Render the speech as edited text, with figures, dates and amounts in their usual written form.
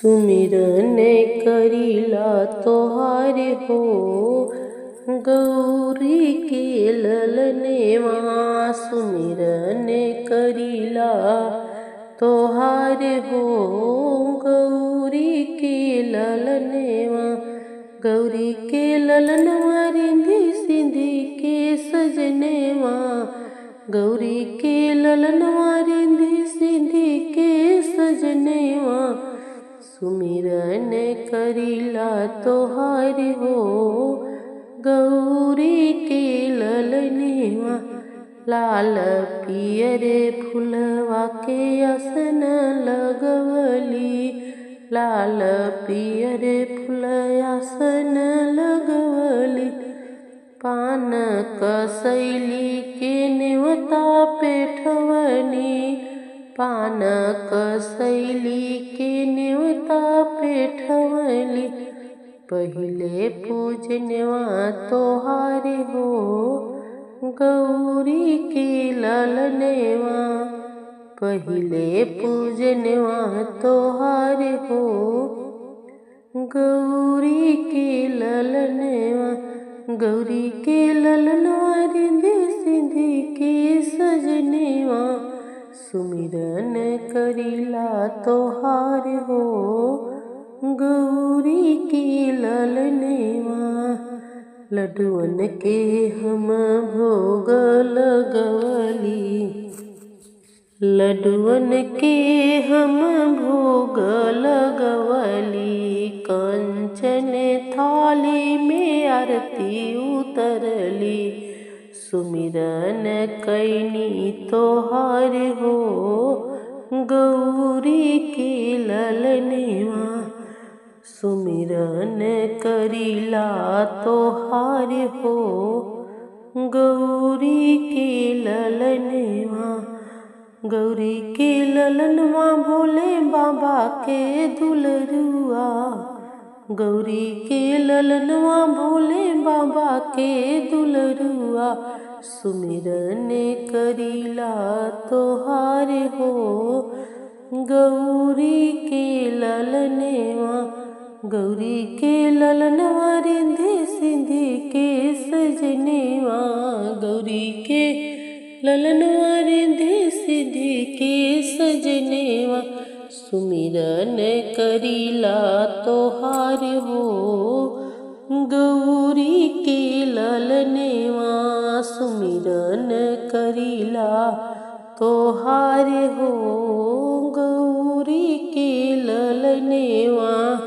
सुमिरन करिला तोहारे हो गौरी के ललनेवा। सुमिरन करिला तोहारे हो गौरी के ललनेवा। गौरी के ललनवा रिंधी सिंधी के सजनेवा। गौरी के ललनवा रिंधी सिंधी के सजनेवा। सुमिरन करिला तोहारे हो गौरी के ललनेवा। लाल पियर फुलवा के आसन लगवली। लाल पियर फूल आसन लगवली। पान कसैली के नेवता पेठवनी। पान कसैली के नेवता पेठवली। पहिले पूजनवा तोहारे हो गौरी के ललनेवा। पहिले पूजनवा तोहारे हो गौरी के ललनेवा। गौरी के ललनवा रिंधी सिंधी के सजनेवा। सुमिरन करिला तोहारे हो गौरी के ललनेवा। लड्डुअन के हम भोग लगवली। लड्डुअन के हम भोग लगवली। कंचन थाली में आरती उतरली। सुमिरन कैनी तोहारे हो गौरी के ललनेवा। सुमिरन करिला तोहारे हो गौरी के ललनेवा। गौरी के ललनवा भोले बाबा के दुलरुआ। गौरी के ललनवा भोले बाबा के दुलरुआ। सुमिरन करिला तोहारे हो गौरी के ललनेवा। गौरी के ललनवा रिंधी सिंधी के सजनेवा। गौरी के ललनवा रिंधी सिंधी के सजनेवा। सुमिरन करिला तोहारे हो गौरी के ललनेवा। सुमिरन करिला तोहारे हो गौरी के ललनेवा।